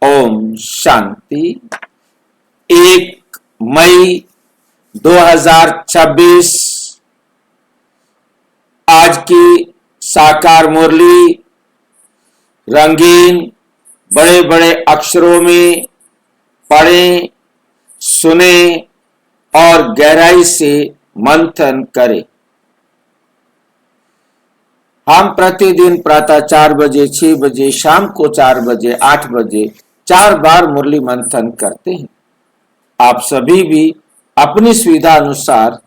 ओम शांति। 1 मई 2026 आज की साकार मुरली रंगीन बड़े बड़े अक्षरों में पढ़ें, सुने और गहराई से मंथन करें। हम प्रतिदिन प्रातः 4 बजे, 6 बजे, शाम को 4 बजे, 8 बजे 4 बार मुरली मंथन करते हैं। आप सभी भी अपनी सुविधा अनुसार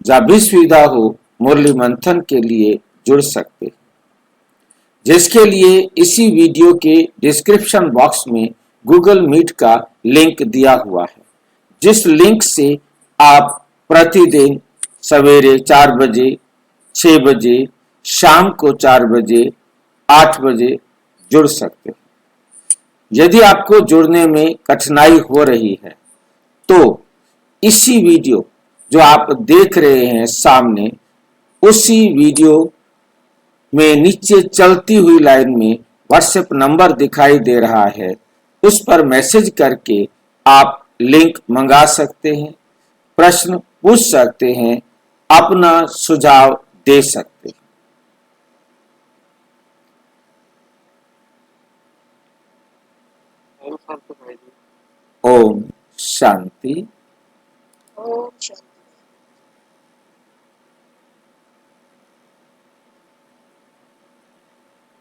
जब भी सुविधा हो मुरली मंथन के लिए जुड़ सकते हैं, जिसके लिए इसी वीडियो के डिस्क्रिप्शन बॉक्स में गूगल मीट का लिंक दिया हुआ है, जिस लिंक से आप प्रतिदिन सवेरे 4 बजे, 6 बजे, शाम को 4 बजे, 8 बजे जुड़ सकते हैं। यदि आपको जुड़ने में कठिनाई हो रही है तो इसी वीडियो जो आप देख रहे हैं सामने, उसी वीडियो में नीचे चलती हुई लाइन में व्हाट्सएप नंबर दिखाई दे रहा है, उस पर मैसेज करके आप लिंक मंगा सकते हैं, प्रश्न पूछ सकते हैं, अपना सुझाव दे सकते हैं। ओम शांति। ओम शांति।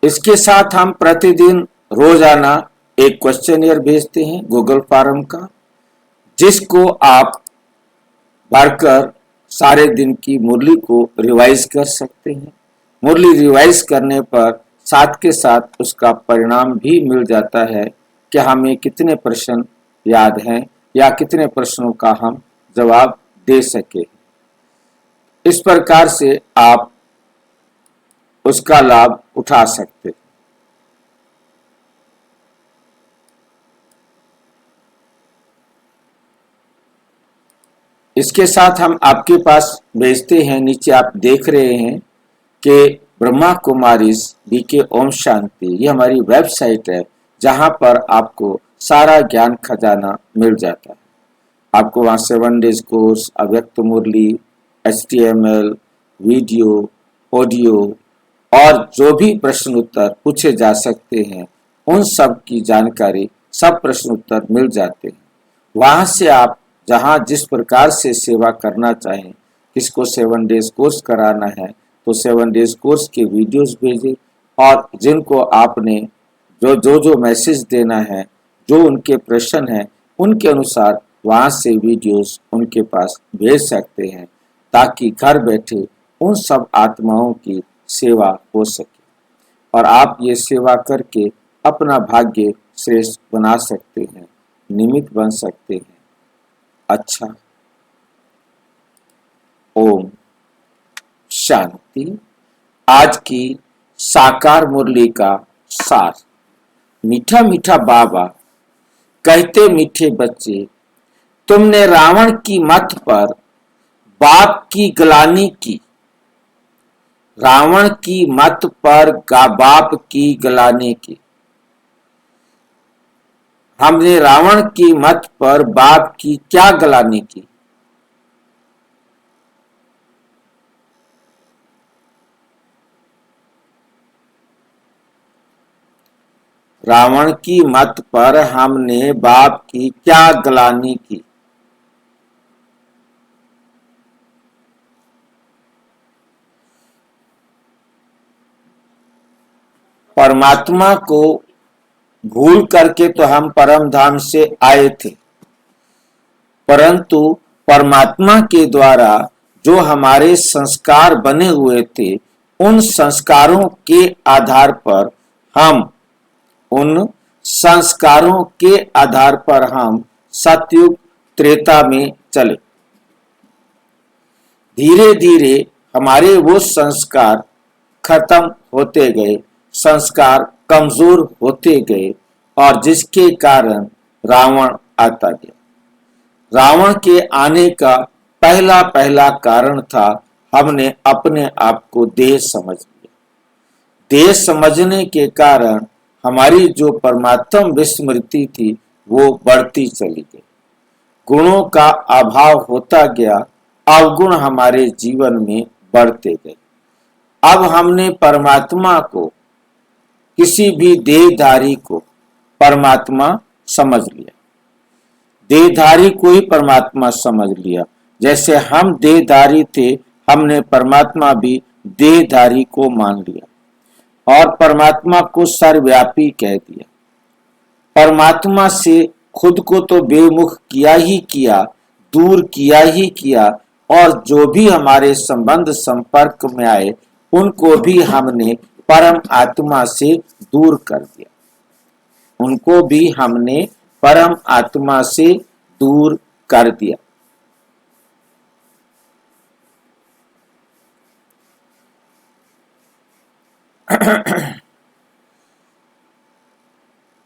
इसके साथ हम प्रतिदिन रोजाना एक क्वेश्चनियर भेजते हैं गूगल फॉर्म का, जिसको आप भरकर सारे दिन की मुरली को रिवाइज कर सकते हैं। मुरली रिवाइज करने पर साथ के साथ उसका परिणाम भी मिल जाता है कि हमें कितने प्रश्न याद हैं या कितने प्रश्नों का हम जवाब दे सके। इस प्रकार से आप उसका लाभ उठा सकते। इसके साथ हम आपके पास भेजते हैं, नीचे आप देख रहे हैं कि ब्रह्मा कुमारीज बीके ओम शांति, ये हमारी वेबसाइट है जहां पर आपको सारा ज्ञान खजाना मिल जाता है। आपको वहाँ 7 डेज कोर्स, अव्यक्त मुरली, HTML, वीडियो, ऑडियो और जो भी प्रश्न उत्तर पूछे जा सकते हैं, उन सब की जानकारी, सब प्रश्न उत्तर मिल जाते हैं। वहाँ से आप जहाँ जिस प्रकार से सेवा करना चाहें, किसको 7 डेज कोर्स कराना है तो 7 डेज कोर्स के वीडियोस भेजें, और जिनको आपने जो मैसेज देना है, जो उनके प्रश्न हैं, उनके अनुसार वहाँ से वीडियोस उनके पास भेज सकते हैं, ताकि घर बैठे उन सब आत्माओं की सेवा हो सके और आप ये सेवा करके अपना भाग्य श्रेष्ठ बना सकते हैं, निमित्त बन सकते हैं। अच्छा, ओम शांति। आज की साकार मुरली का सार। मीठा मीठा बाबा कहते, मीठे बच्चे, तुमने रावण की मत पर बाप की गलानी की। रावण की मत पर बाप की गलानी की। हमने रावण की मत पर बाप की क्या गलानी की? रावण की मत पर हमने बाप की क्या गलानी की? परमात्मा को भूल करके तो हम परम धाम से आए थे, परंतु परमात्मा के द्वारा जो हमारे संस्कार बने हुए थे, उन संस्कारों के आधार पर हम सतयुग त्रेता में चले। धीरे धीरे हमारे वो संस्कार खत्म होते गए, संस्कार कमजोर होते गए, और जिसके कारण रावण आता गया। रावण के आने का पहला कारण था, हमने अपने आप को देह समझ लिया। देह समझने के कारण हमारी जो परमात्म विस्मृति थी वो बढ़ती चली गई। गुणों का अभाव होता गया, अवगुण हमारे जीवन में बढ़ते गए। अब हमने परमात्मा को, किसी भी देहधारी को परमात्मा समझ लिया, देहधारी को ही परमात्मा समझ लिया। जैसे हम देहधारी थे, हमने परमात्मा भी देहधारी को मान लिया और परमात्मा को सर्वव्यापी कह दिया। परमात्मा से खुद को तो बेमुख किया ही किया, दूर किया ही किया, और जो भी हमारे संबंध संपर्क में आए उनको भी हमने परम आत्मा से दूर कर दिया, उनको भी हमने परम आत्मा से दूर कर दिया।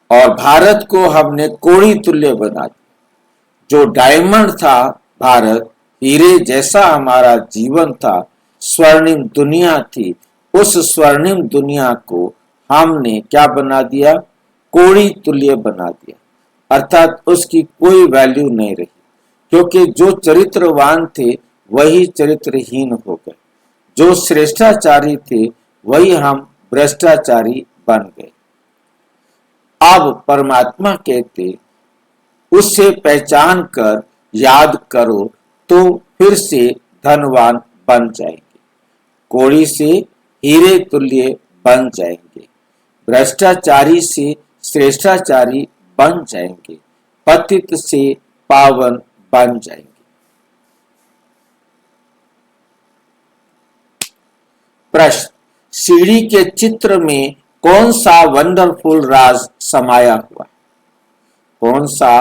और भारत को हमने कोड़ी तुल्य बना दिया। जो डायमंड था भारत, हीरे जैसा हमारा जीवन था, स्वर्णिम दुनिया थी, उस स्वर्णिम दुनिया को हमने क्या बना दिया? कोड़ी तुल्य बना दिया। अर्थात उसकी कोई वैल्यू नहीं रही, क्योंकि जो चरित्रवान थे वही चरित्रहीन हो गए, जो श्रेष्ठाचारी थे वही हम भ्रष्टाचारी बन गए। अब परमात्मा कहते उससे पहचान कर याद करो तो फिर से धनवान बन जाएंगे, कोड़ी से हीरे तुल्य बन जाएंगे, भ्रष्टाचारी से श्रेष्ठाचारी बन जाएंगे, पतित से पावन बन जाएंगे। प्रश्न, सीढ़ी के चित्र में कौन सा वंडरफुल राज समाया हुआ? कौन सा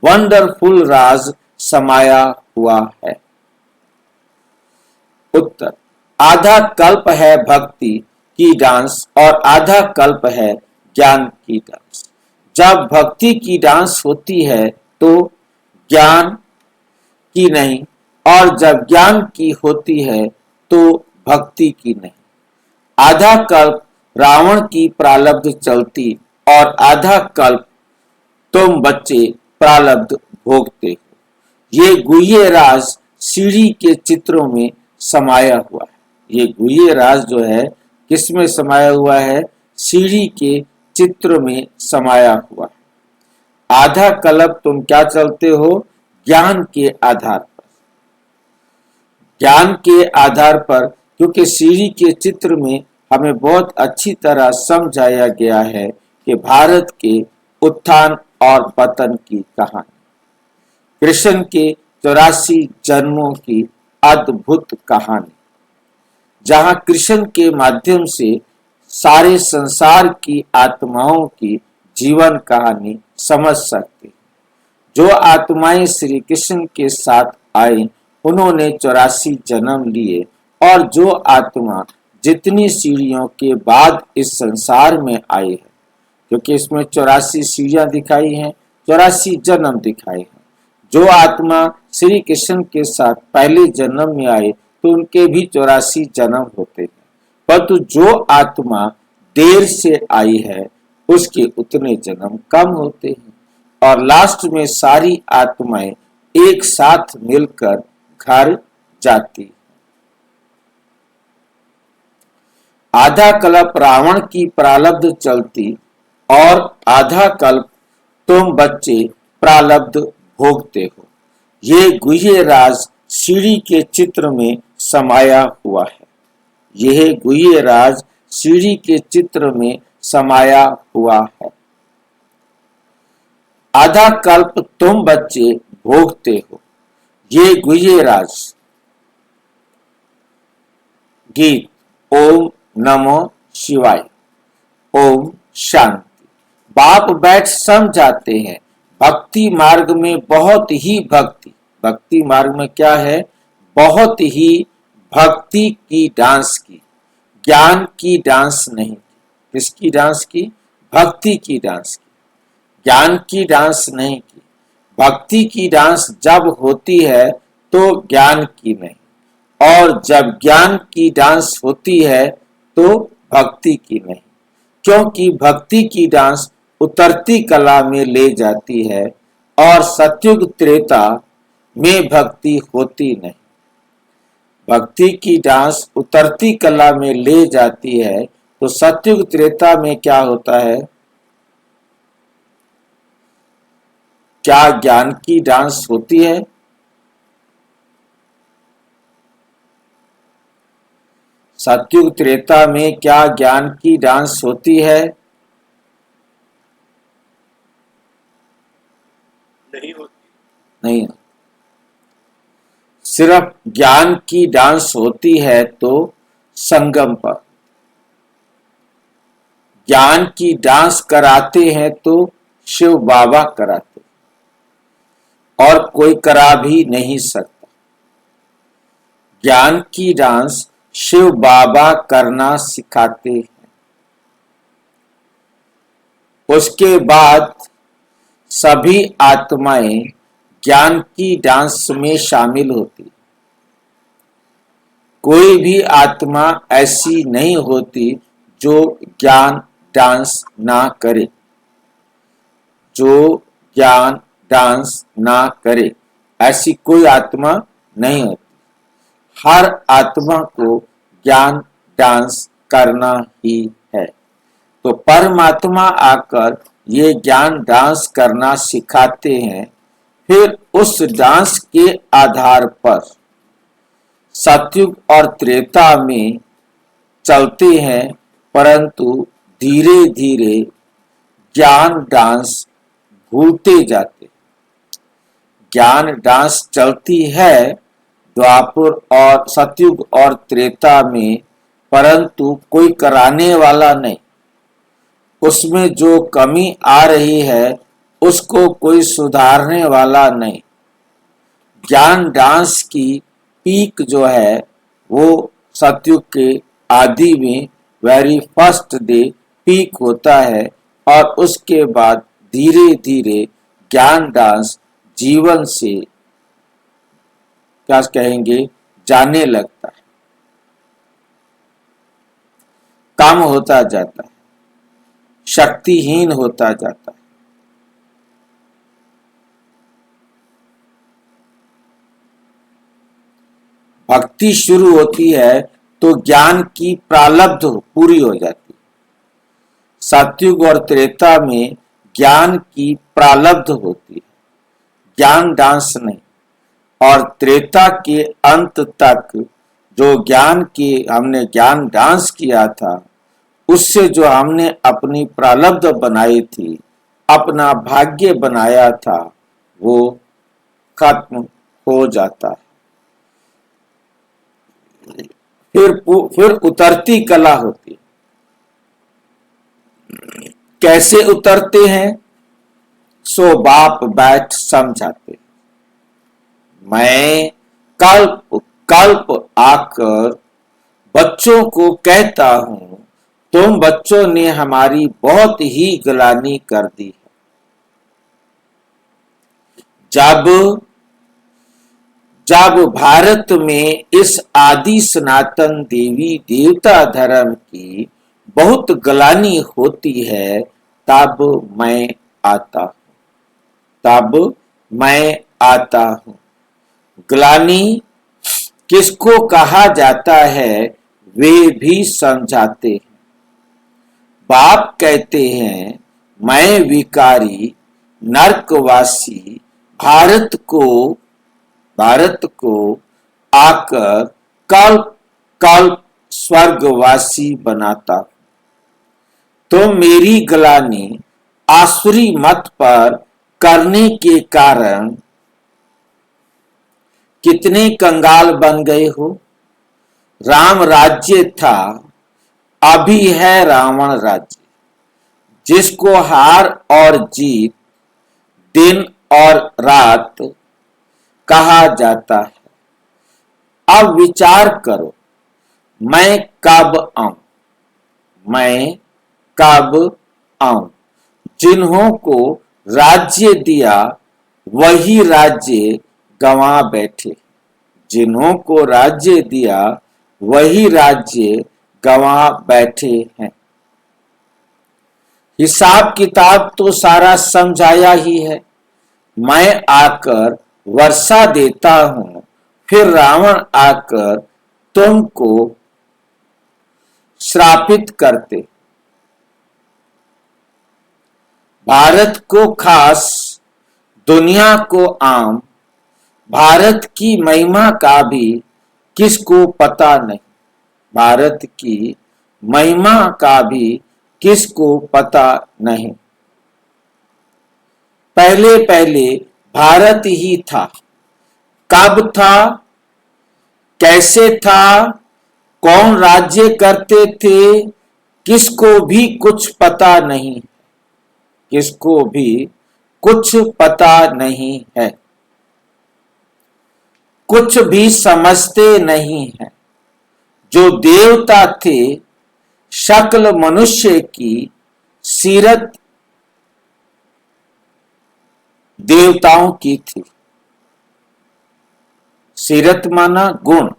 वंडरफुल राज समाया हुआ है? उत्तर, आधा कल्प है भक्ति की डांस और आधा कल्प है ज्ञान की डांस। जब भक्ति की डांस होती है तो ज्ञान की नहीं, और जब ज्ञान की होती है तो भक्ति की नहीं। आधा कल्प रावण की प्रारब्ध चलती और आधा कल्प तुम बच्चे प्रारब्ध भोगते हो। ये गुह्य राज सीढ़ी के चित्रों में समाया हुआ है। ये गुह्य राज जो है किसमें समाया हुआ है? सीढ़ी के चित्र में समाया हुआ है। आधा कल्प तुम क्या चलते हो? ज्ञान के आधार पर, ज्ञान के आधार पर, क्योंकि सीढ़ी के चित्र में हमें बहुत अच्छी तरह समझाया गया है कि भारत के उत्थान और पतन की कहानी, कृष्ण के 84 जन्मों की अद्भुत कहानी, जहां कृष्ण के माध्यम से सारे संसार की आत्माओं की जीवन कहानी समझ सकते। जो आत्माएं श्री कृष्ण के साथ आई उन्होंने 84 जन्म लिए, और जो आत्मा जितनी सीढ़ियों के बाद इस संसार में आए हैं, क्योंकि इसमें 84 सीढ़ियां दिखाई हैं, 84 जन्म दिखाए हैं। जो आत्मा श्री कृष्ण के साथ पहले जन्म में आए तो उनके भी 84 जन्म होते हैं, परंतु जो आत्मा देर से आई है उसके उतने जन्म कम होते हैं, और लास्ट में सारी आत्माएं एक साथ मिलकर घर जाती। आधा कल्प रावण की प्रारब्ध चलती और आधा कल्प तुम बच्चे प्रारब्ध भोगते हो। ये गुह्य राज सीढ़ी के चित्र में समाया हुआ है। यह गुह्य राज सीढ़ी के चित्र में समाया हुआ है। आधा कल्प तुम बच्चे भोगते हो। ये गुह्य राज। गीत। ओम नमो शिवाय। ओम शांति। बाप बैठ समझाते हैं भक्ति मार्ग में बहुत ही भक्ति। भक्ति मार्ग में क्या है? बहुत ही भक्ति की डांस की, ज्ञान की डांस नहीं की। किसकी डांस की? भक्ति की डांस की, ज्ञान की डांस नहीं की। भक्ति की डांस जब होती है तो ज्ञान की नहीं, और जब ज्ञान की डांस होती है तो भक्ति की नहीं। क्योंकि भक्ति की डांस उतरती कला में ले जाती है और सतयुग त्रेता में भक्ति होती नहीं। भक्ति की डांस उतरती कला में ले जाती है, तो सतयुग त्रेता में क्या होता है? क्या ज्ञान की डांस होती है? सतयुग त्रेता में क्या ज्ञान की डांस होती है? नहीं होती। नहीं, सिर्फ ज्ञान की डांस होती है तो संगम पर। ज्ञान की डांस कराते हैं तो शिव बाबा कराते, और कोई करा भी नहीं सकता। ज्ञान की डांस शिव बाबा करना सिखाते हैं। उसके बाद सभी आत्माएं ज्ञान की डांस में शामिल होती। कोई भी आत्मा ऐसी नहीं होती जो ज्ञान डांस ना करे, जो ज्ञान डांस ना करे, ऐसी कोई आत्मा नहीं होती। हर आत्मा को ज्ञान डांस करना ही है। तो परमात्मा आकर ये ज्ञान डांस करना सिखाते हैं। फिर उस डांस के आधार पर सतयुग और त्रेता में चलते हैं, परंतु धीरे धीरे ज्ञान डांस भूलते जाते। ज्ञान डांस चलती है द्वापर और सतयुग और त्रेता में, परंतु कोई कराने वाला नहीं। उसमें जो कमी आ रही है उसको कोई सुधारने वाला नहीं। ज्ञान डांस की पीक जो है वो सतयुग के आदि में वेरी फर्स्ट डे पीक होता है, और उसके बाद धीरे धीरे ज्ञान डांस जीवन से क्या कहेंगे जाने लगता है, कम होता जाता है, शक्तिहीन होता जाता है। भक्ति शुरू होती है तो ज्ञान की प्रारब्ध पूरी हो जाती है। सतयुग और त्रेता में ज्ञान की प्रारब्ध होती है, ज्ञान डांस नहीं। और त्रेता के अंत तक जो ज्ञान की हमने ज्ञान डांस किया था, उससे जो हमने अपनी प्रारब्ध बनाई थी, अपना भाग्य बनाया था, वो खत्म हो जाता है। फिर उतरती कला होती है। कैसे उतरते हैं? सो बाप बैठ समझाते। मैं कल्प कल्प आकर बच्चों को कहता हूं, तुम बच्चों ने हमारी बहुत ही गलानी कर दी है। जब भारत में इस आदि सनातन देवी देवता धर्म की बहुत गलानी होती है, तब मैं आता हूं, तब मैं आता हूं। ग्लानि किसको कहा जाता है वे भी समझाते हैं। बाप कहते हैं, मैं विकारी नरकवासी भारत को आकर कल्प कल्प स्वर्गवासी बनाता हूं। तो मेरी ग्लानि आसुरी मत पर करने के कारण कितने कंगाल बन गए हो। राम राज्य था, अभी है रावण राज्य, जिसको हार और जीत दिन और रात कहा जाता है। अब विचार करो, मैं कब आऊं, मैं कब आऊं। जिन्हों को राज्य दिया वही राज्य गंवा बैठे, जिन्हों को राज्य दिया वही राज्य गंवा बैठे हैं। हिसाब किताब तो सारा समझाया ही है। मैं आकर वर्षा देता हूं, फिर रावण आकर तुमको श्रापित करते। भारत को खास, दुनिया को आम, भारत की महिमा का भी किसको पता नहीं। भारत की महिमा का भी किसको पता नहीं। पहले पहले भारत ही था। कब था, कैसे था, कौन राज्य करते थे, किसको भी कुछ पता नहीं। किसको भी कुछ पता नहीं है। कुछ भी समझते नहीं है। जो देवता थे, शक्ल मनुष्य की, सीरत देवताओं की थी। सीरत माना गुण।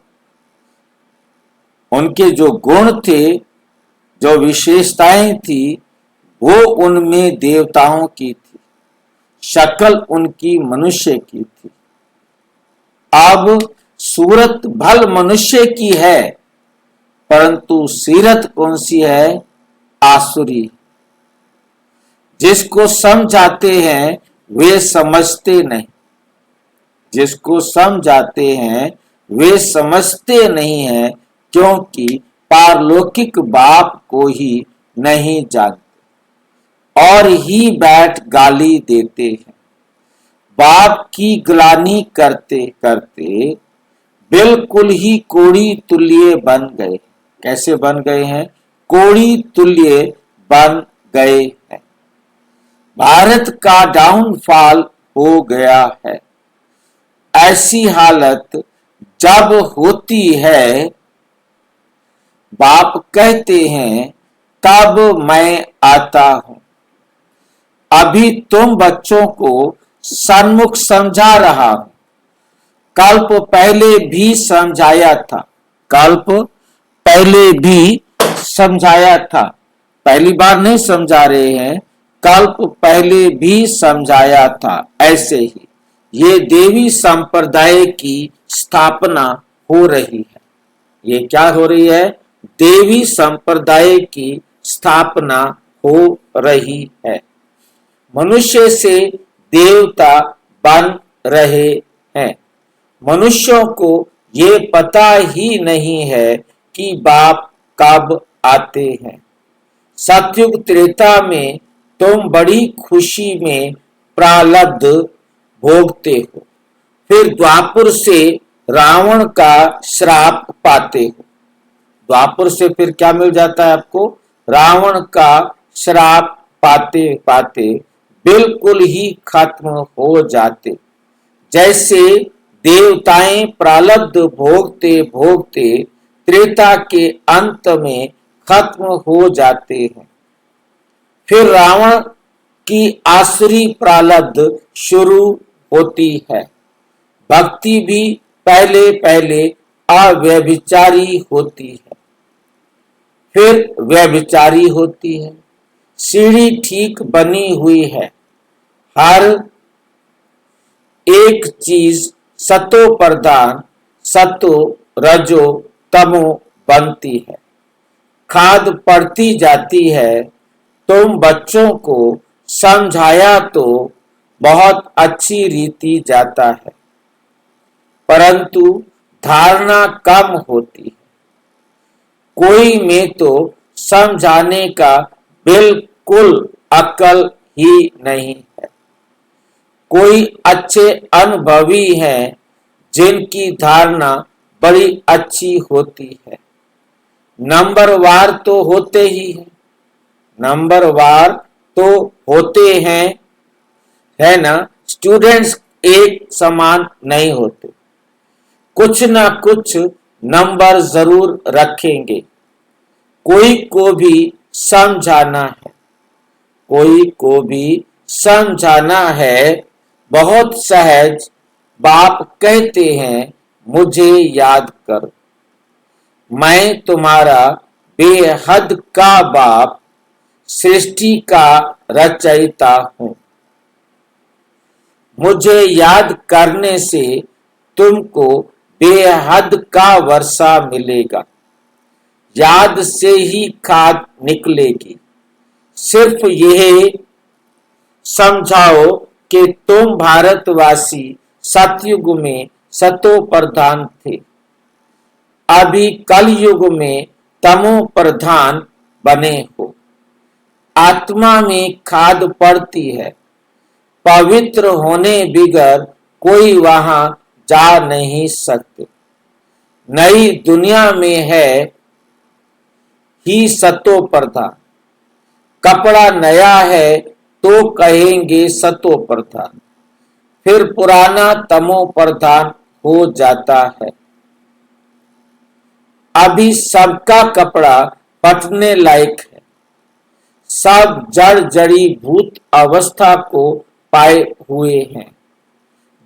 उनके जो गुण थे, जो विशेषताएं थी, वो उनमें देवताओं की थी। शक्ल उनकी मनुष्य की थी। अब सूरत भल मनुष्य की है, परंतु सीरत कौन सी है? आसुरी। जिसको समझाते हैं वे समझते नहीं। जिसको समझाते हैं वे समझते नहीं है, क्योंकि पारलौकिक बाप को ही नहीं जानते और ही बैठ गाली देते हैं। बाप की ग्लानि करते करते बिल्कुल ही कोड़ी तुल्य बन गए। कैसे बन गए हैं? कोड़ी तुल्य बन गए हैं। भारत का डाउनफॉल हो गया है। ऐसी हालत जब होती है, बाप कहते हैं तब मैं आता हूं। अभी तुम बच्चों को सन्मुख समझा रहा हूं। कल्प पहले भी समझाया था। कल्प पहले भी समझाया था। पहली बार नहीं समझा रहे हैं, कल्प पहले भी समझाया था। ऐसे ही ये देवी संप्रदाय की स्थापना हो रही है। ये क्या हो रही है? देवी संप्रदाय की स्थापना हो रही है। मनुष्य से देवता बन रहे हैं। मनुष्यों को ये पता ही नहीं है कि बाप कब आते हैं। सतयुग त्रेता में तुम बड़ी खुशी में प्रारब्ध भोगते हो, फिर द्वापर से रावण का श्राप पाते हो। द्वापर से फिर क्या मिल जाता है आपको? रावण का श्राप पाते पाते बिल्कुल ही खत्म हो जाते। जैसे देवताएं प्रारब्ध भोगते भोगते त्रेता के अंत में खत्म हो जाते हैं, फिर रावण की आसुरी प्रारब्ध शुरू होती है। भक्ति भी पहले पहले अव्यभिचारी होती है, फिर व्यभिचारी होती है। सीढ़ी ठीक बनी हुई है। हर एक चीज सतो प्रधान, सतो रजो तमो बनती है। खाद पड़ती जाती है। तुम बच्चों को समझाया तो बहुत अच्छी रीति जाता है, परंतु धारणा कम होती है। कोई में तो समझाने का बिल्कुल अक्ल ही नहीं है। कोई अच्छे अनुभवी हैं जिनकी धारणा बड़ी अच्छी होती है। नंबरवार तो होते ही हैं। नंबरवार तो होते हैं, है ना। स्टूडेंट्स एक समान नहीं होते। कुछ ना कुछ नंबर जरूर रखेंगे। कोई को भी समझाना है। कोई को भी समझाना है। बहुत सहज बाप कहते हैं, मुझे याद करो। मैं तुम्हारा बेहद का बाप सृष्टि का रचयिता हूं। मुझे याद करने से तुमको बेहद का वर्षा मिलेगा, याद से ही खाद निकलेगी। सिर्फ यह समझाओ कि तुम भारतवासी सतयुग में सतो प्रधान थे, अभी कलयुग में तमो प्रधान बने हो। आत्मा में खाद पड़ती है, पवित्र होने बिगर कोई वहां जा नहीं सकते। नई दुनिया में है ही सतो प्रधान, कपड़ा नया है तो कहेंगे सतो प्रधान, फिर पुराना तमो प्रधान हो जाता है। अभी सबका कपड़ा फटने लायक है, सब जड़ जड़ी भूत अवस्था को पाए हुए हैं।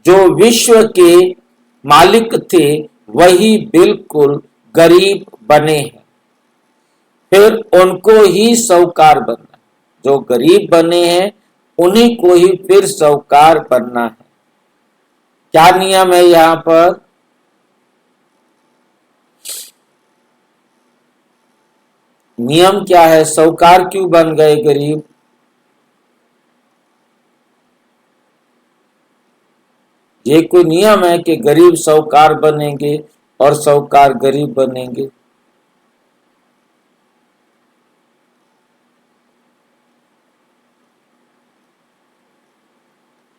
जो विश्व के मालिक थे वही बिल्कुल गरीब बने हैं, फिर उनको ही साहूकार बनना। जो गरीब बने हैं उन्हीं को ही फिर साहूकार बनना है। क्या नियम है यहां पर? नियम क्या है? साहूकार क्यों बन गए गरीब? ये कोई नियम है कि गरीब साहूकार बनेंगे और साहूकार गरीब बनेंगे?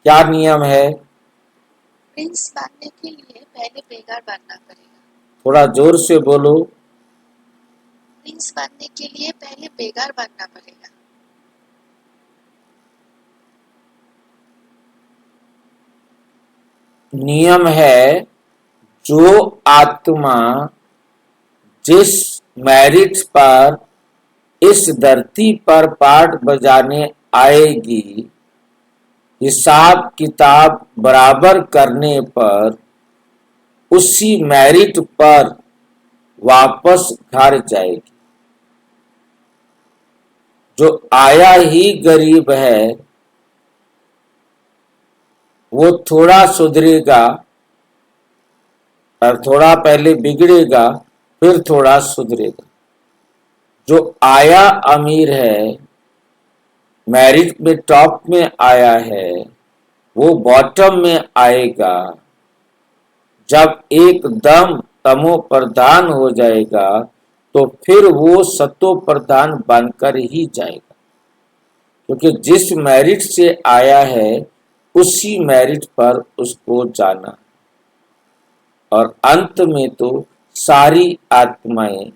क्या नियम है? प्रिंस बनने के लिए पहले बेगार बनना पड़ेगा। थोड़ा जोर से बोलो। प्रिंस बनने के लिए पहले बेगार बनना पड़ेगा। नियम है, जो आत्मा जिस मेरिट पर इस धरती पर पाठ बजाने आएगी, हिसाब किताब बराबर करने पर उसी मेरिट पर वापस घर जाएगी। जो आया ही गरीब है वो थोड़ा सुधरेगा और थोड़ा पहले बिगड़ेगा, फिर थोड़ा सुधरेगा। जो आया अमीर है, मेरिट में टॉप में आया है, वो बॉटम में आएगा। जब एकदम तमो प्रधान हो जाएगा तो फिर वो सतो प्रधान बनकर ही जाएगा, क्योंकि जिस मेरिट से आया है उसी मेरिट पर उसको जाना। और अंत में तो सारी आत्माएं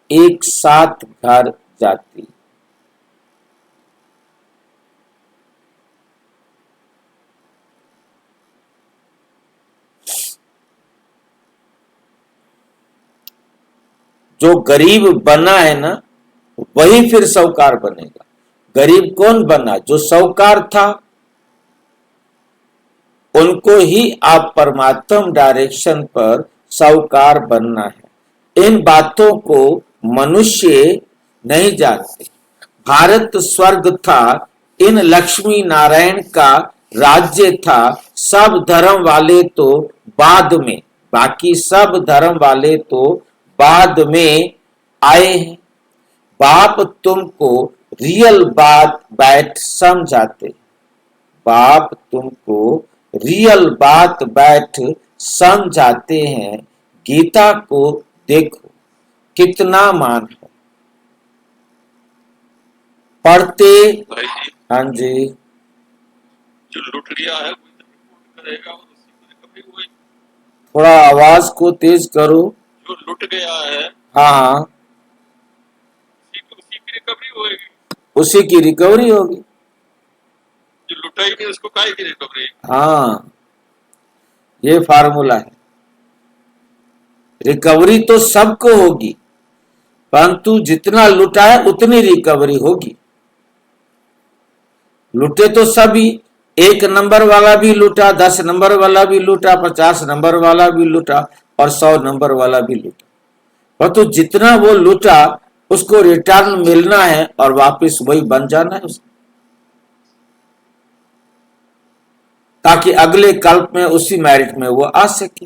एक साथ घर जाती। जो गरीब बना है ना, वही फिर साहूकार बनेगा। गरीब कौन बना? जो साहूकार था। उनको ही आप परमात्म डायरेक्शन पर साहूकार बनना है। इन बातों को मनुष्य नहीं जानते। भारत स्वर्ग था, इन लक्ष्मी नारायण का राज्य था। सब धर्म वाले तो बाद में, बाकी सब धर्म वाले तो बाद में आए हैं। बाप तुमको रियल बात बैठ समझाते, बाप तुमको रियल बात बैठ समझाते हैं। गीता को देखो कितना मान है। पढ़ते। भाई जी, हाँ जी, जो लुट लिया है कोई तो रिपोर्ट करेगा और उसी की रिकवरी होगी। थोड़ा आवाज को तेज करो। जो लुट गया है हाँ, उसी की रिकवरी होगी। उसी की रिकवरी होगी। जो लुटा ही नहीं उसको काहे की रिकवरी? हाँ, ये फार्मूला है। रिकवरी तो सबको होगी, परंतु जितना लुटा है उतनी रिकवरी होगी। लुटे तो सभी, 1 नंबर वाला भी लूटा, 10 नंबर वाला भी लूटा, 50 नंबर वाला भी लूटा और 100 नंबर वाला भी लूटा। परंतु जितना वो लूटा उसको रिटर्न मिलना है और वापस वही बन जाना है उसको, ताकि अगले कल्प में उसी मैरिट में वो आ सके।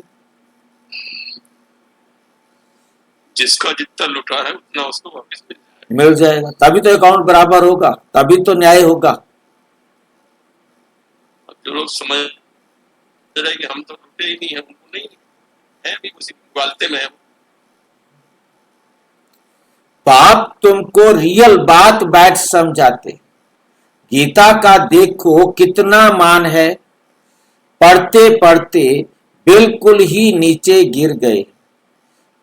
जिसका जितना लुटा है उतना उसको वापस मिल जाएगा, तभी तो अकाउंट बराबर होगा, तभी तो न्याय होगा। अब जो लोग समझ रहे कि हम तो लुटे ही नहीं है, उनको नहीं है भी उसी ग्वालते में है। बाप तुमको रियल बात बैठ समझाते। गीता का देखो कितना मान है, पढ़ते पढ़ते बिल्कुल ही नीचे गिर गए,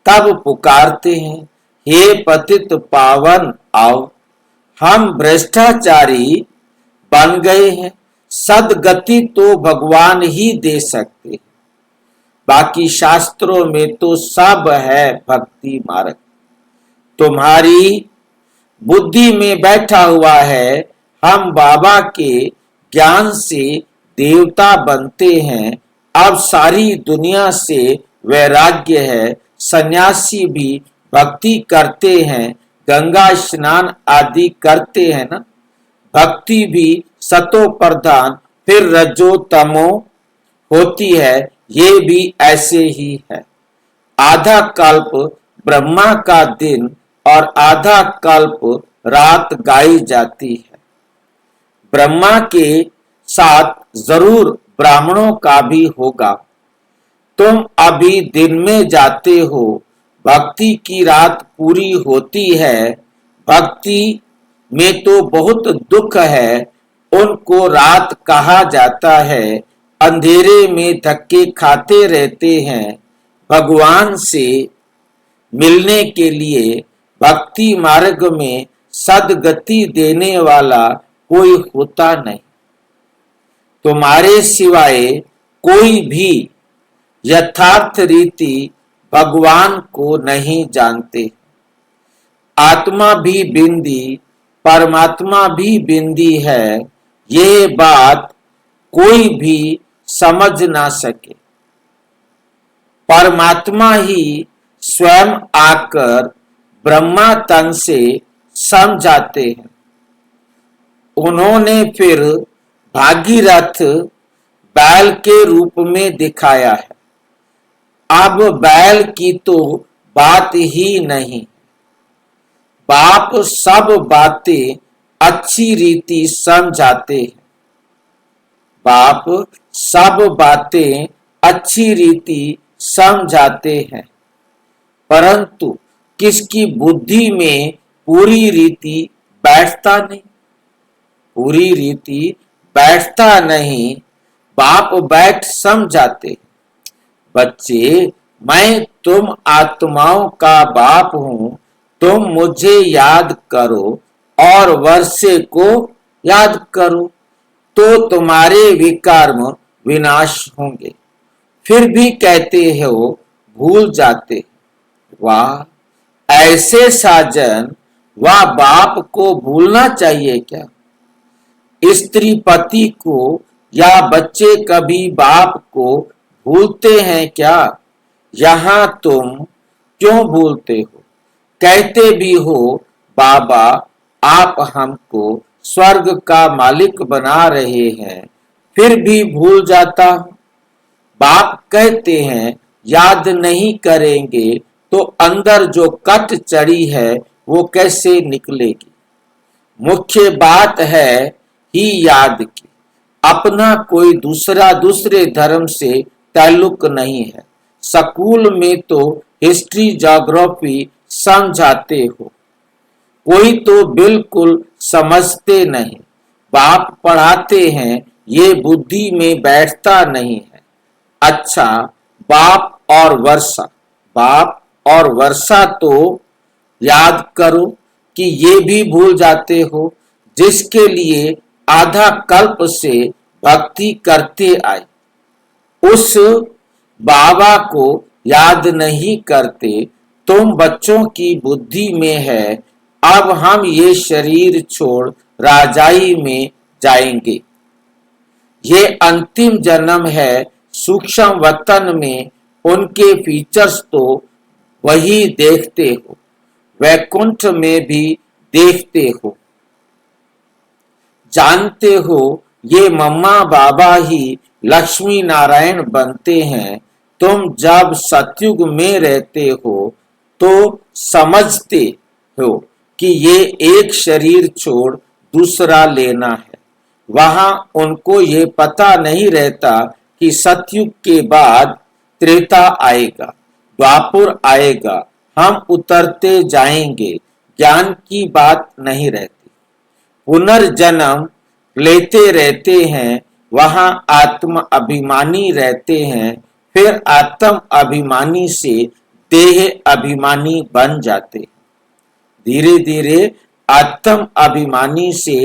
तब पुकारते हैं हे पतित पावन आओ। हम भ्रष्टाचारी बन गए हैं, सदगति तो भगवान ही दे सकते हैं, बाकी शास्त्रों में तो सब है भक्ति मार्ग। तुम्हारी बुद्धि में बैठा हुआ है हम बाबा के ज्ञान से देवता बनते हैं, अब सारी दुनिया से वैराग्य है, सन्यासी भी भक्ति करते हैं, गंगा स्नान आदि करते हैं ना, भक्ति भी सतो प्रधान फिर रजो तमो होती है, ये भी ऐसे ही है। आधा कल्प ब्रह्मा का दिन और आधा कल्प रात गाई जाती है। ब्रह्मा के साथ जरूर ब्राह्मणों का भी होगा। तुम अभी दिन में जाते हो, भक्ति की रात पूरी होती है। भक्ति में तो बहुत दुख है, उनको रात कहा जाता है, अंधेरे में धक्के खाते रहते हैं। भगवान से मिलने के लिए भक्ति मार्ग में सदगति देने वाला कोई होता नहीं। तुम्हारे सिवाय कोई भी यथार्थ रीति भगवान को नहीं जानते। आत्मा भी बिंदी, परमात्मा भी बिंदी है, ये बात कोई भी समझ ना सके। परमात्मा ही स्वयं आकर ब्रह्मा तन से समझाते हैं। उन्होंने फिर भागीरथ बैल के रूप में दिखाया है। अब बैल की तो बात ही नहीं। बाप सब बातें अच्छी रीति समझाते हैं। बाप सब बातें अच्छी रीति समझाते हैं, परंतु किसकी बुद्धि में पूरी रीति बैठता नहीं। पूरी रीति बैठता नहीं, बाप बैठ समझाते। बच्चे, मैं तुम आत्माओं का बाप हूं, तुम मुझे याद करो और वर्षे को याद करो, तो तुम्हारे विकर्म विनाश होंगे। फिर भी कहते हो भूल जाते। वाह, ऐसे साजन वाह बाप को भूलना चाहिए क्या? स्त्री पति को या बच्चे कभी बाप को भूलते हैं क्या? यहाँ तुम क्यों भूलते हो? कहते भी हो बाबा आप हमको स्वर्ग का मालिक बना रहे हैं, फिर भी भूल जाता हूं। बाप कहते हैं याद नहीं करेंगे तो अंदर जो कट चढ़ी है वो कैसे निकलेगी। मुख्य बात है ही याद की, अपना कोई दूसरे धर्म से ताल्लुक नहीं है। स्कूल में तो हिस्ट्री ज्योग्राफी समझाते हो, कोई तो बिल्कुल समझते नहीं। बाप पढ़ाते हैं, ये बुद्धि में बैठता नहीं है। अच्छा, बाप और वर्षा तो याद करो कि ये भी भूल जाते हो, जिसके लिए आधा कल्प से भक्ति करते आए। उस बाबा को याद नहीं करते। तुम बच्चों की बुद्धि में है अब हम ये शरीर छोड़ राजाई में जाएंगे। ये अंतिम जन्म है, सूक्ष्म वतन में उनके फीचर्स तो वही देखते हो। वैकुंठ में भी देखते हो। जानते हो ये मम्मा बाबा ही लक्ष्मी नारायण बनते हैं। तुम जब सतयुग में रहते हो तो समझते हो कि ये एक शरीर छोड़ दूसरा लेना है। वहां उनको ये पता नहीं रहता कि सतयुग के बाद त्रेता आएगा, द्वापर आएगा, हम उतरते जाएंगे, ज्ञान की बात नहीं रहती। पुनर्जन्म लेते रहते हैं, वहां आत्म अभिमानी रहते हैं, फिर आत्म अभिमानी से देह अभिमानी बन जाते हैं। धीरे धीरे आत्म अभिमानी से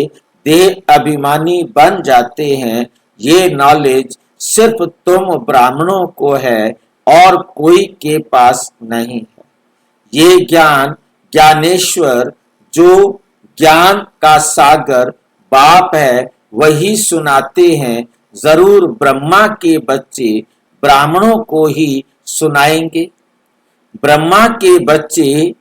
देह अभिमानी बन जाते हैं। ये नॉलेज सिर्फ तुम ब्राह्मणों को है और कोई के पास नहीं है। ये ज्ञान ज्ञानेश्वर जो ज्ञान का सागर बाप है वही सुनाते हैं। जरूर ब्रह्मा के बच्चे ब्राह्मणों को ही सुनाएंगे। ब्रह्मा के बच्चे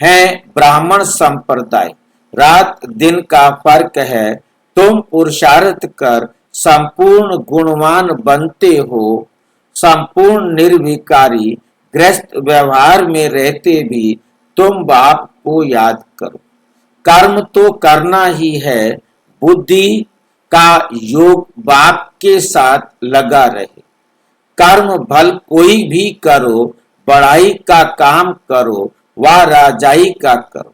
हैं ब्राह्मण संप्रदाय। रात दिन का फर्क है। तुम पुरुषार्थ कर संपूर्ण गुणवान बनते हो। संपूर्ण निर्विकारी गृहस्थ व्यवहार में रहते भी तुम बाप को याद करो। कर्म तो करना ही है। बुद्धि का योग बाप के साथ लगा रहे। कर्म भल कोई भी करो, बड़ाई का काम करो व राजाई का करो।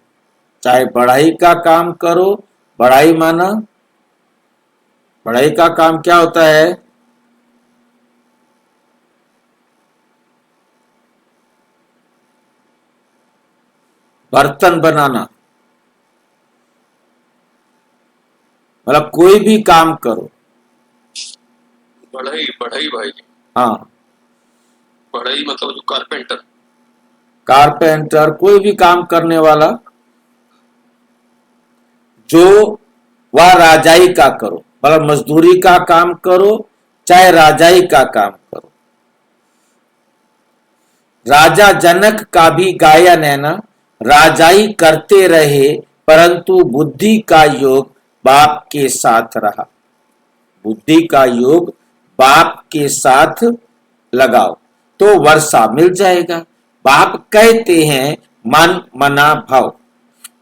चाहे बड़ाई का काम करो, बड़ाई माना बड़ाई का काम क्या होता है? बर्तन बनाना, मतलब कोई भी काम करो। बढ़ई बढ़ई भाई जी, हाँ, बढ़ई मतलब जो कारपेंटर, कारपेंटर, कोई भी काम करने वाला, जो वह राजाई का करो, मतलब मजदूरी का काम करो चाहे राजाई का काम करो। राजा जनक का भी गायन है ना, राजाई करते रहे परंतु बुद्धि का योग बाप के साथ रहा। बुद्धि का योग बाप के साथ लगाओ तो वर्षा मिल जाएगा। बाप कहते हैं मन मना भव,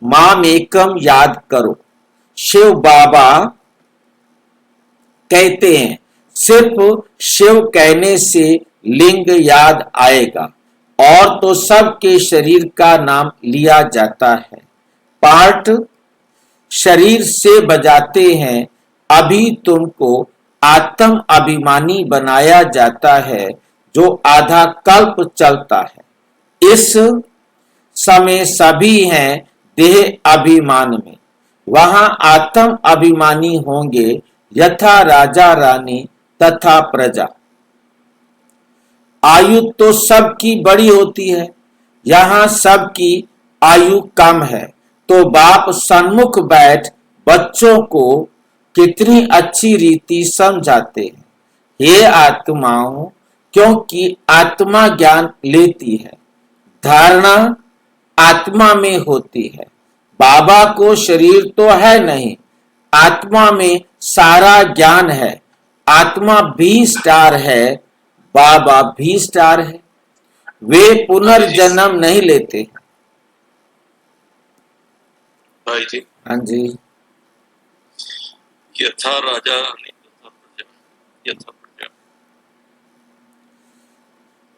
माम एकम याद करो। शिव बाबा कहते हैं सिर्फ शिव कहने से लिंग याद आएगा और तो सबके शरीर का नाम लिया जाता है। पार्ट शरीर से बजाते हैं। अभी तुमको आत्म अभिमानी बनाया जाता है जो आधा कल्प चलता है। इस समय सभी हैं देह अभिमान में, वहां आत्म अभिमानी होंगे यथा राजा रानी तथा प्रजा। आयु तो सबकी बड़ी होती है, यहां सबकी आयु कम है तो बाप सन्मुख बैठ बच्चों को कितनी अच्छी रीति समझाते हैं। हे आत्माओं, क्योंकि आत्मा ज्ञान लेती है, धारणा आत्मा में होती है। बाबा को शरीर तो है नहीं, आत्मा में सारा ज्ञान है। आत्मा भी स्टार है, बाबा भी स्टार है। वे पुनर्जन्म नहीं लेते। भाई जी, हाँ जी, यथा राजा रानी तथा प्रजा, यथा प्रजा।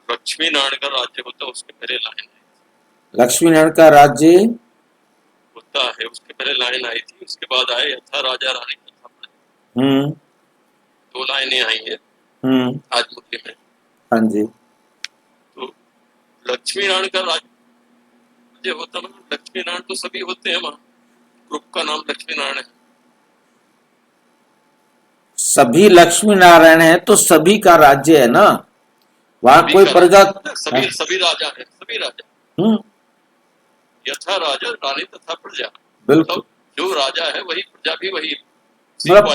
लक्ष्मी नारायण का राज्य होता है, उसके पहले लाइन है। लक्ष्मी नारायण का राज्य होता है, उसके पहले लाइन आई थी, उसके बाद आए यथा राजा रानी तथा प्रजा। 2 लाइनें आई है आज मुद्दे में। हाँ जी, तो लक्ष्मी नारायण का राज्य होता है। लक्ष्मी नारायण तो सभी होते हैं, वहां ग्रुप का नाम लक्ष्मी नारायण है। सभी लक्ष्मी नारायण है तो सभी का राज्य है ना, वहां कोई प्रजा सभी राजा है, सभी राजा। यथा राजा रानी तथा प्रजा, बिल्कुल। जो राजा है वही प्रजा भी वही, मतलब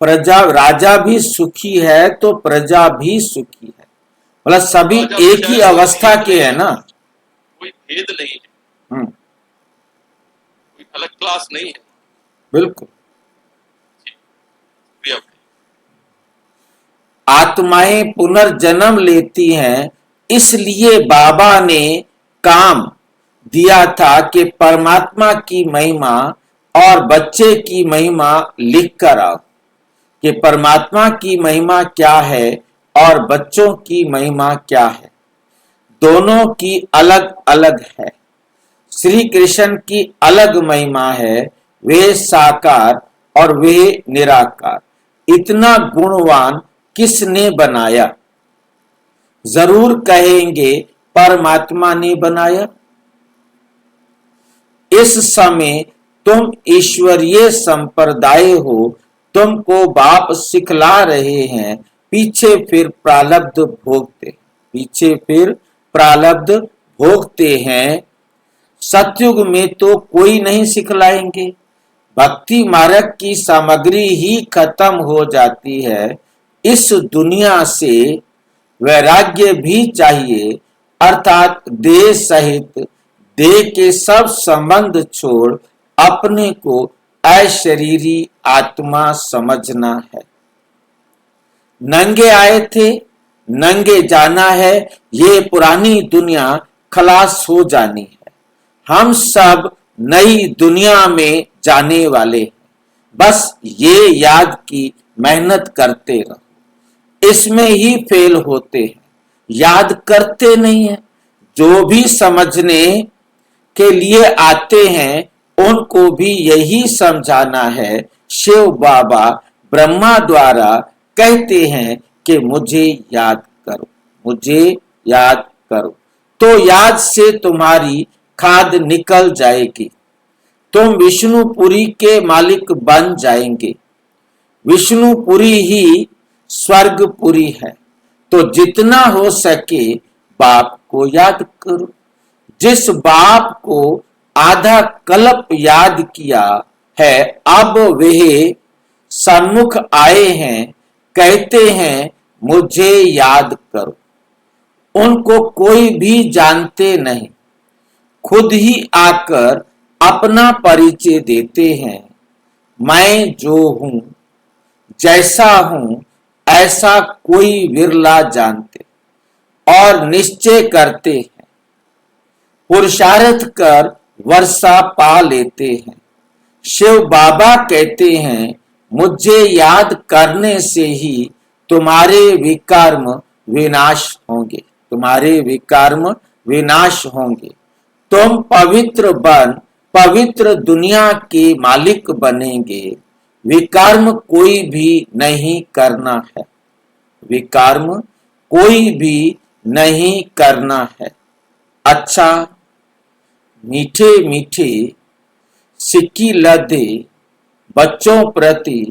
प्रजा, राजा भी सुखी है तो प्रजा भी सुखी है, मतलब सभी एक ही अवस्था के है ना, कोई भेद नहीं है। कोई अलग क्लास नहीं है। बिल्कुल। भी आप आत्माएं पुनर्जन्म लेती हैं, इसलिए बाबा ने काम दिया था कि परमात्मा की महिमा और बच्चे की महिमा लिख कर आओ, कि परमात्मा की महिमा क्या है और बच्चों की महिमा क्या है। दोनों की अलग अलग है। श्री कृष्ण की अलग महिमा है, वे साकार और वे निराकार। इतना गुणवान किसने बनाया? जरूर कहेंगे परमात्मा ने बनाया। इस समय तुम ईश्वरीय संप्रदाय हो, तुमको बाप सिखला रहे हैं, पीछे फिर प्रारब्ध भोगते, पीछे फिर प्रारब्ध भोगते हैं। सतयुग में तो कोई नहीं सिखलाएंगे। भक्ति मार्ग की सामग्री ही खत्म हो जाती है। इस दुनिया से वैराग्य भी चाहिए, अर्थात देह सहित देह के सब संबंध छोड़ अपने को अशरीरी आत्मा समझना है। नंगे आए थे, नंगे जाना है। ये पुरानी दुनिया खलास हो जानी है। हम सब नई दुनिया में जाने वाले हैं। बस ये याद की मेहनत करते रहो। इसमें ही फेल होते हैं, याद करते नहीं है। जो भी समझने के लिए आते हैं उनको भी यही समझाना है। शिव बाबा ब्रह्मा द्वारा कहते हैं कि मुझे याद करो, मुझे याद करो, तो याद से तुम्हारी खाद निकल जाएगी। तुम विष्णुपुरी के मालिक बन जाएंगे। विष्णुपुरी ही स्वर्गपुरी है। तो जितना हो सके बाप को याद करो। जिस बाप को आधा कल्प याद किया है, अब वे सन्मुख आए हैं, कहते हैं मुझे याद करो। उनको कोई भी जानते नहीं, खुद ही आकर अपना परिचय देते हैं। मैं जो हूं, जैसा हूं, ऐसा कोई विरला जानते और निश्चय करते हैं। पुरुषार्थ कर वर्षा पा लेते हैं। शिव बाबा कहते हैं मुझे याद करने से ही तुम्हारे विकर्म विनाश होंगे, तुम्हारे विकर्म विनाश होंगे। तुम पवित्र बन पवित्र दुनिया के मालिक बनेंगे। विकर्म कोई भी नहीं करना है, विकर्म कोई भी नहीं करना है। अच्छा, मीठे मीठे सिक्की लदे बच्चों प्रति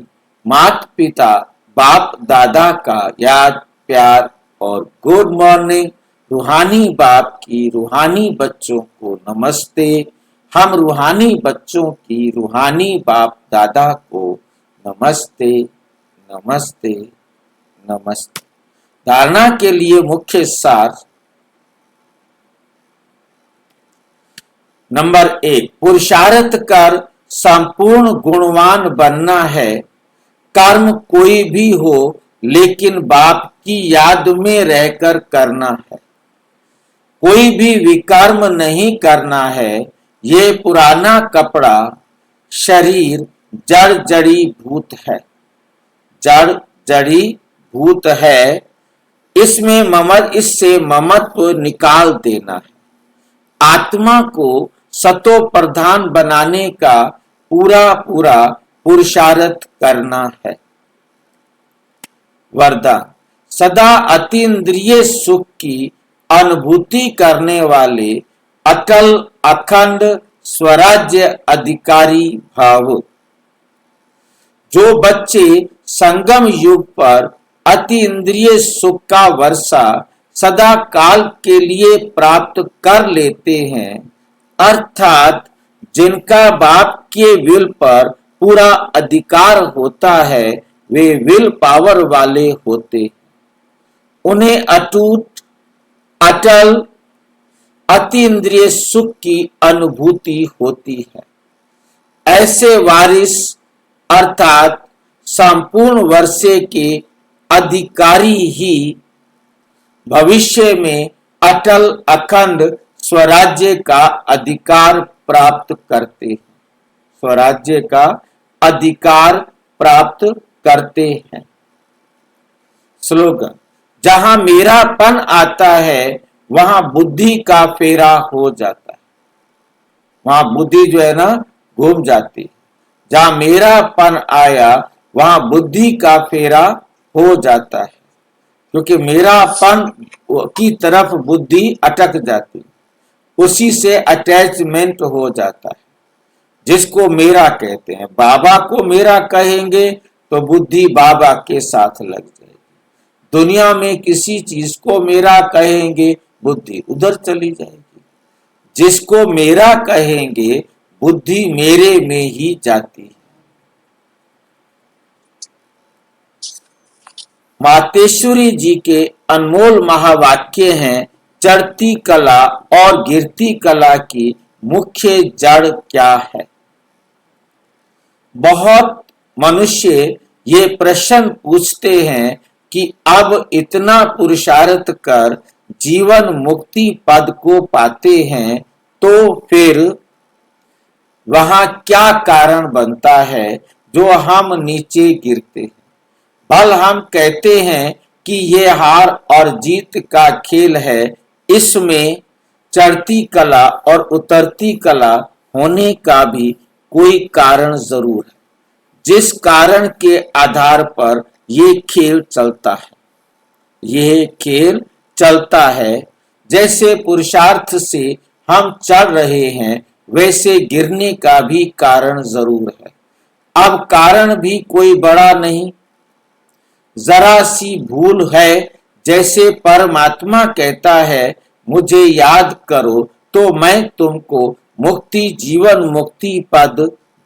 माता पिता बाप दादा का याद प्यार और गुड मॉर्निंग। रूहानी बाप की रूहानी बच्चों को नमस्ते। हम रूहानी बच्चों की रूहानी बाप दादा को नमस्ते, नमस्ते, नमस्ते। धारणा के लिए मुख्य सार। नंबर 1, पुरुषार्थ कर संपूर्ण गुणवान बनना है। कर्म कोई भी हो, लेकिन बाप की याद में रहकर करना है। कोई भी विकर्म नहीं करना है। ये पुराना कपड़ा शरीर जड़ जड़ी भूत है, जड़ जड़ी भूत है। इससे ममत्व निकाल देना है। आत्मा को सतो प्रधान बनाने का पूरा पूरा पुरुषार्थ करना है। वरदान। सदा अतीन्द्रिय सुख की अनुभूति करने वाले अटल अखंड स्वराज्य अधिकारी भाव। जो बच्चे संगम युग पर अति इंद्रिय सुख का वर्षा सदा काल के लिए प्राप्त कर लेते हैं, अर्थात जिनका बाप के विल पर पूरा अधिकार होता है, वे विल पावर वाले होते। उन्हें अटूट, अटल, अतीन्द्रिय सुख की अनुभूति होती है। ऐसे वारिस अर्थात संपूर्ण वर्षे के अधिकारी ही भविष्य में अटल अखंड स्वराज्य का अधिकार प्राप्त करते हैं। स्वराज्य का अधिकार प्राप्त करते हैं। स्लोगन, जहां मेरापन आता है वहां बुद्धि का फेरा हो जाता है। वहां बुद्धि जो है ना घूम जाती है। जहां मेरापन आया वहां बुद्धि का फेरा हो जाता है, क्योंकि मेरापन की तरफ बुद्धि अटक जाती है, उसी से अटैचमेंट हो जाता है, जिसको मेरा कहते हैं। बाबा को मेरा कहेंगे तो बुद्धि बाबा के साथ लग जाएगी। दुनिया में किसी चीज को मेरा कहेंगे बुद्धि उधर चली जाएगी। जिसको मेरा कहेंगे बुद्धि मेरे में ही जाती है। मातेश्वरी जी के अनमोल महावाक्य हैं, चढ़ती कला और गिरती कला की मुख्य जड़ क्या है। बहुत मनुष्य ये प्रश्न पूछते हैं कि अब इतना पुरुषार्थ कर जीवन मुक्ति पद को पाते हैं तो फिर वहां क्या कारण बनता है जो हम नीचे गिरते हैं। भल हम कहते हैं कि ये हार और जीत का खेल है, इसमें चढ़ती कला और उतरती कला होने का भी कोई कारण जरूर है, जिस कारण के आधार पर ये खेल चलता है। यह खेल चलता है, जैसे पुरुषार्थ से हम चढ़ रहे हैं वैसे गिरने का भी कारण जरूर है। अब कारण भी कोई बड़ा नहीं, जरा सी भूल है। जैसे परमात्मा कहता है मुझे याद करो तो मैं तुमको मुक्ति जीवन मुक्ति पद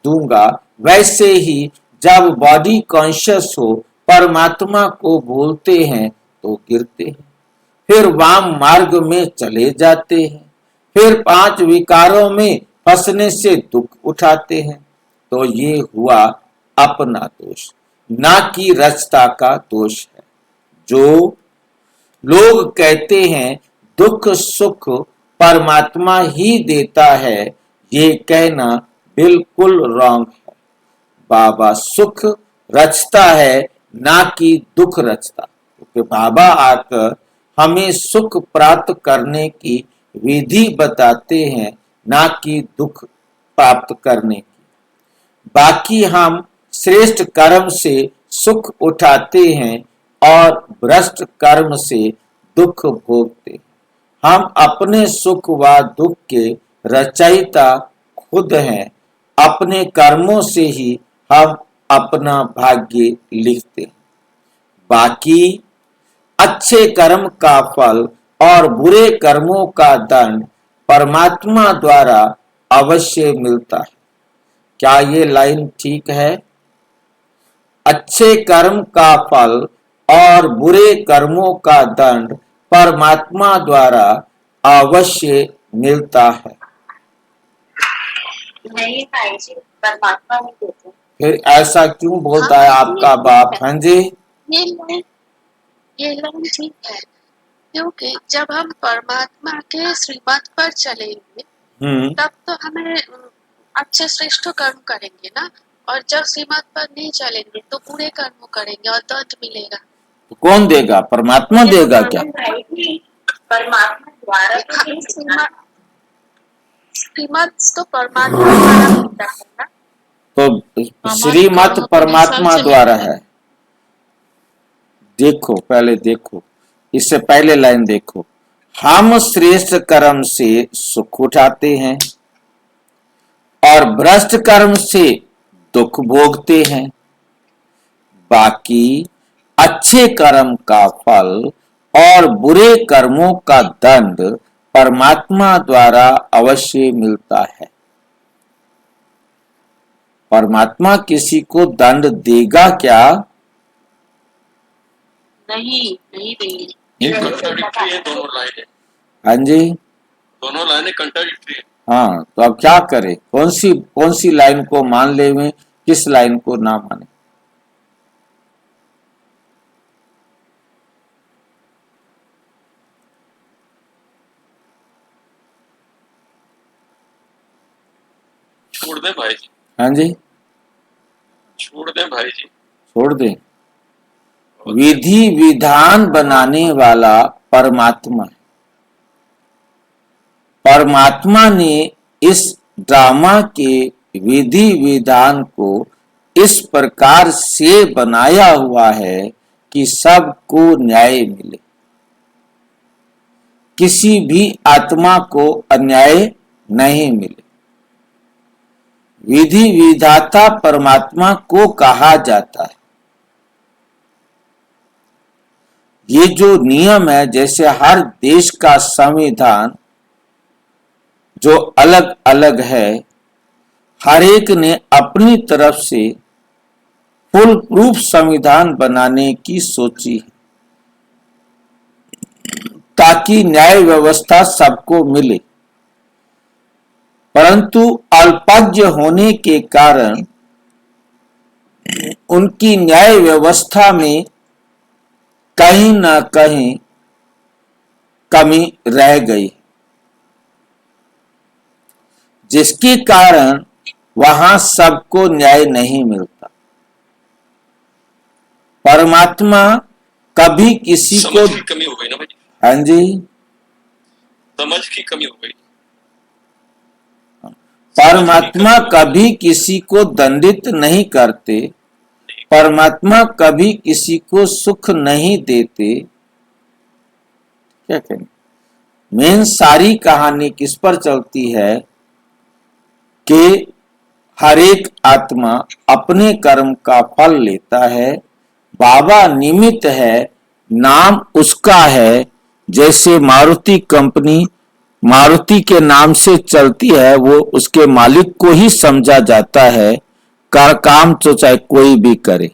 दूंगा, वैसे ही जब बॉडी कॉन्शियस हो परमात्मा को भूलते हैं तो गिरते हैं, फिर वाम मार्ग में चले जाते हैं, फिर 5 विकारों में फंसने से दुख उठाते हैं। तो ये हुआ अपना दोष, ना कि रचता का दोष है। जो लोग कहते हैं दुख सुख परमात्मा ही देता है, ये कहना बिल्कुल रॉन्ग है। बाबा सुख रचता है, ना कि दुख रचता, क्योंकि बाबा आकर हमें सुख प्राप्त करने की विधि बताते हैं, ना कि दुख प्राप्त करने की। बाकी हम श्रेष्ठ कर्म से सुख उठाते हैं और भ्रष्ट कर्म से दुख भोगते हैं। हम अपने सुख व दुख के रचयिता खुद हैं। अपने कर्मों से ही हम अपना भाग्य लिखते हैं। बाकी अच्छे कर्म का फल और बुरे कर्मों का दंड परमात्मा द्वारा अवश्य मिलता है। क्या ये लाइन ठीक है? अच्छे कर्म का फल और बुरे कर्मों का दंड परमात्मा द्वारा अवश्य मिलता है। नहीं भाई जी, परमात्मा नहीं देते। फिर ऐसा क्यों बोलता है आपका बाप? हाँ जी, ये लाइन ठीक है, क्योंकि जब हम परमात्मा के श्रीमत पर चलेंगे तब तो हमें अच्छे श्रेष्ठ कर्म करेंगे ना, और जब श्रीमत पर नहीं चलेंगे तो बुरे कर्म करेंगे और दंड मिलेगा। तो कौन देगा? परमात्मा देगा क्या? परमात्मा द्वारा श्रीमत तो परमात्मा द्वारा मिलता है ना। तो श्रीमत परमात्मा द्वारा है। देखो, पहले देखो, इससे पहले लाइन देखो। हम श्रेष्ठ कर्म से सुख उठाते हैं और भ्रष्ट कर्म से दुख भोगते हैं। बाकी अच्छे कर्म का फल और बुरे कर्मों का दंड परमात्मा द्वारा अवश्य मिलता है। परमात्मा किसी को दंड देगा क्या? नहीं देंगे। ये कॉन्ट्राडिक्टरी है दोनों लाइनें। हाँ जी, दोनों लाइनें कंट्राडिक्टरी है। हाँ, तो अब क्या करें, कौन सी लाइन को मान ले में, किस लाइन को ना माने। छोड़ दें भाई जी। हाँ जी, छोड़ दें भाई जी। छोड़ दें। विधि विधान बनाने वाला परमात्मा है। परमात्मा ने इस ड्रामा के विधि विधान को इस प्रकार से बनाया हुआ है कि सबको न्याय मिले, किसी भी आत्मा को अन्याय नहीं मिले। विधि विधाता परमात्मा को कहा जाता है। ये जो नियम है, जैसे हर देश का संविधान जो अलग अलग है, हर एक ने अपनी तरफ से फुल प्रूफ संविधान बनाने की सोची है ताकि न्याय व्यवस्था सबको मिले। परंतु अल्पज्ञ होने के कारण उनकी न्याय व्यवस्था में कहीं ना कहीं कमी रह गई, जिसके कारण वहां सबको न्याय नहीं मिलता। परमात्मा कभी किसी को, समझ की कमी हो गई ना भाई। हाँ जी, समझ की कमी हो गई। परमात्मा कभी किसी को दंडित नहीं करते, परमात्मा कभी किसी को सुख नहीं देते। क्या कहें, मेन सारी कहानी किस पर चलती है कि हर एक आत्मा अपने कर्म का फल लेता है। बाबा निमित्त है, नाम उसका है। जैसे मारुति कंपनी मारुति के नाम से चलती है, वो उसके मालिक को ही समझा जाता है। काम तो चाहे कोई भी करे,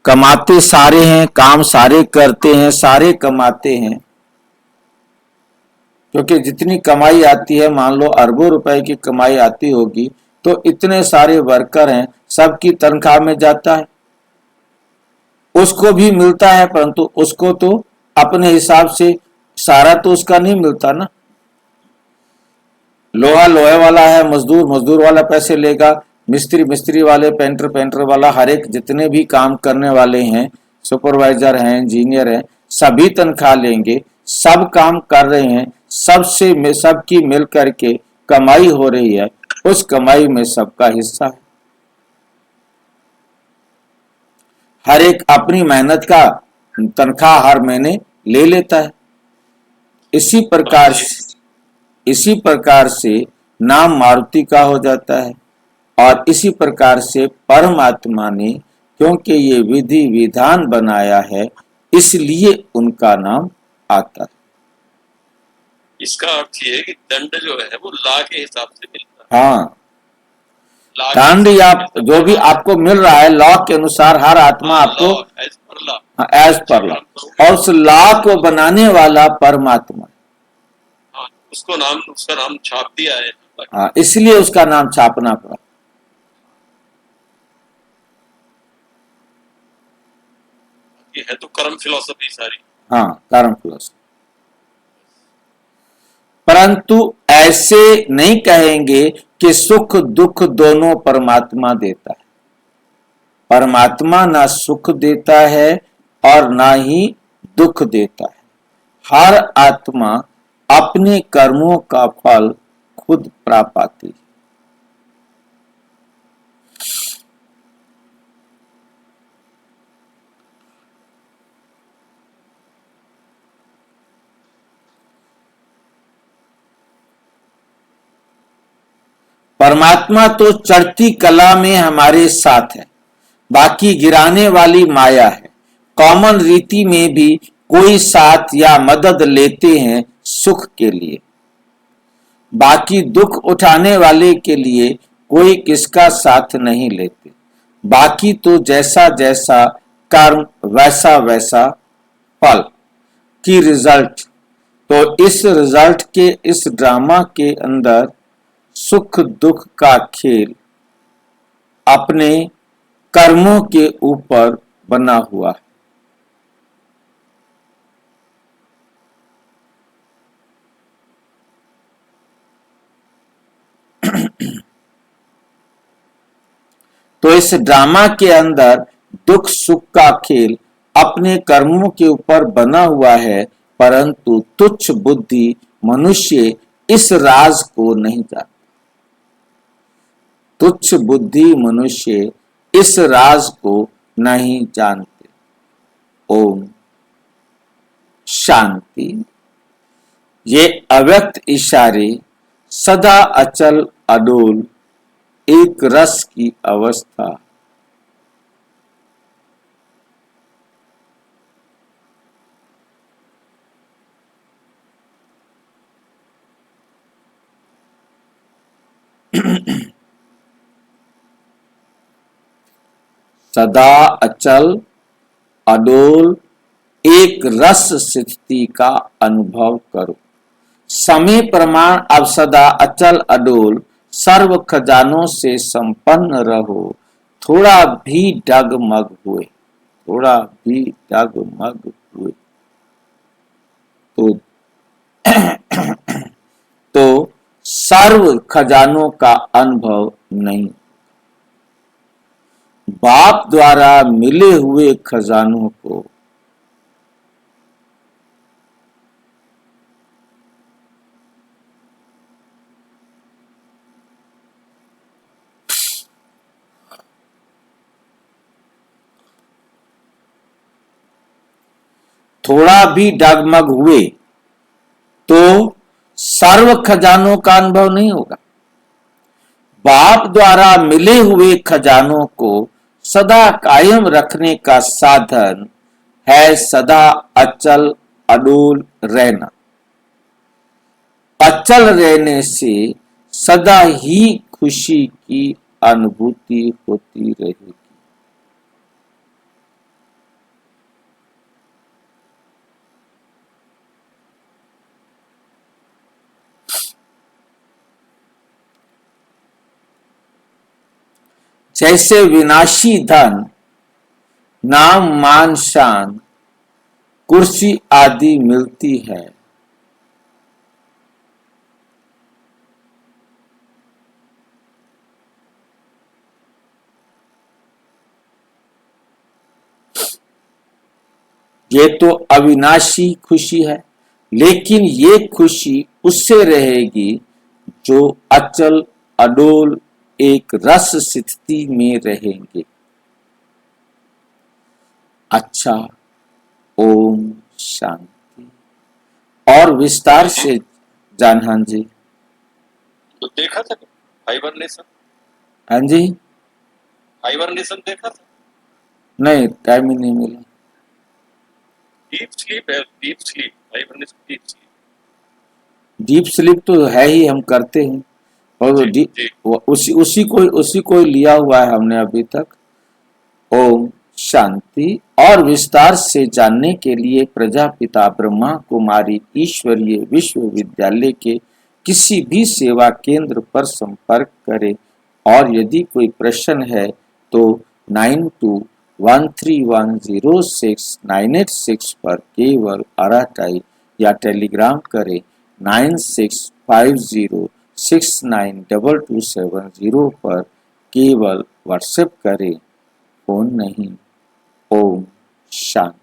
कमाते सारे हैं, काम सारे करते हैं, सारे कमाते हैं। क्योंकि जितनी कमाई आती है, मान लो अरबों रुपए की कमाई आती होगी, तो इतने सारे वर्कर हैं, सबकी तनख्वाह में जाता है, उसको भी मिलता है, परंतु उसको तो अपने हिसाब से सारा तो उसका नहीं मिलता ना। लोहा लोहे वाला है, मजदूर मजदूर वाला पैसे लेगा, मिस्त्री मिस्त्री वाले, पेंटर पेंटर वाला, हर एक जितने भी काम करने वाले हैं, सुपरवाइजर हैं, इंजीनियर हैं, सभी तनख्वाह लेंगे, सब काम कर रहे हैं, सबकी मिल करके कमाई हो रही है, उस कमाई में सबका हिस्सा है। हर एक अपनी मेहनत का तनख्वाह हर महीने ले लेता है। इसी प्रकार से नाम मारुति का हो जाता है। और इसी प्रकार से परमात्मा ने, क्योंकि ये विधि विधान बनाया है, इसलिए उनका नाम आता है। इसका अर्थ ये है कि दंड जो है वो लॉ के हिसाब से मिलता है। हाँ, दंड या जो भी आपको मिल रहा है लॉ के अनुसार, हर आत्मा आपको एज पर लॉ, और उस लॉ को बनाने वाला परमात्मा, उसका नाम छाप दिया है। हाँ, इसलिए उसका नाम छापना पड़ा। ये है तो कर्म फिलॉसफी सारी। हाँ, कर्म फिलॉसफी। परंतु ऐसे नहीं कहेंगे कि सुख दुख दोनों परमात्मा देता है। परमात्मा ना सुख देता है और ना ही दुख देता है। हर आत्मा अपने कर्मों का फल खुद प्राप्त पाती है। परमात्मा तो चढ़ती कला में हमारे साथ है, बाकी गिराने वाली माया है। कॉमन रीति में भी कोई साथ या मदद लेते हैं सुख के लिए, बाकी दुख उठाने वाले के लिए कोई किसका साथ नहीं लेते। बाकी तो जैसा जैसा कर्म वैसा वैसा फल की रिजल्ट। तो इस रिजल्ट के, इस ड्रामा के अंदर सुख दुख का खेल अपने कर्मों के ऊपर बना हुआ है। तो इस ड्रामा के अंदर दुख सुख का खेल अपने कर्मों के ऊपर बना हुआ है, परंतु तुच्छ बुद्धि मनुष्य इस राज को नहीं जानता। तुच्छ बुद्धि मनुष्य इस राज को नहीं जानते। ओम शांति। ये अव्यक्त इशारे सदा अचल अडोल एक रस की अवस्था, सदा अचल अडोल एक रस स्थिति का अनुभव करो। समय प्रमाण अब सदा अचल अडोल सर्व खजानों से संपन्न रहो। थोड़ा भी डगमग हुए, थोड़ा भी डगमग हुए तो सर्व खजानों का अनुभव नहीं। बाप द्वारा मिले हुए खजानों को थोड़ा भी डगमग हुए तो सर्व खजानों का अनुभव नहीं होगा। बाप द्वारा मिले हुए खजानों को सदा कायम रखने का साधन है सदा अचल अडोल रहना। अचल रहने से सदा ही खुशी की अनुभूति होती रहेगी। जैसे विनाशी धन, नाम मान शान, कुर्सी आदि मिलती है, ये तो अविनाशी खुशी है, लेकिन ये खुशी उससे रहेगी जो अचल अडोल एक रस स्थिति में रहेंगे। अच्छा, ओम शांति। और विस्तार से जानहा जी। तो देखा था हाइबरनेशन? हाँ जी, हाइबरनेशन देखा था? नहीं, टाइम ही नहीं मिला। डीप स्लीप है, deep sleep, hibernation deep sleep. Deep sleep तो है ही, हम करते हैं, और उसी को लिया हुआ है हमने अभी तक। ओम शांति। और विस्तार से जानने के लिए प्रजापिता ब्रह्मा कुमारी ईश्वरीय विश्वविद्यालय के किसी भी सेवा केंद्र पर संपर्क करें, और यदि कोई प्रश्न है तो 9213106986 पर केवल अराटाई या टेलीग्राम करें। 9650692270 पर केवल व्हाट्सएप करें, फोन नहीं। ओम शांति।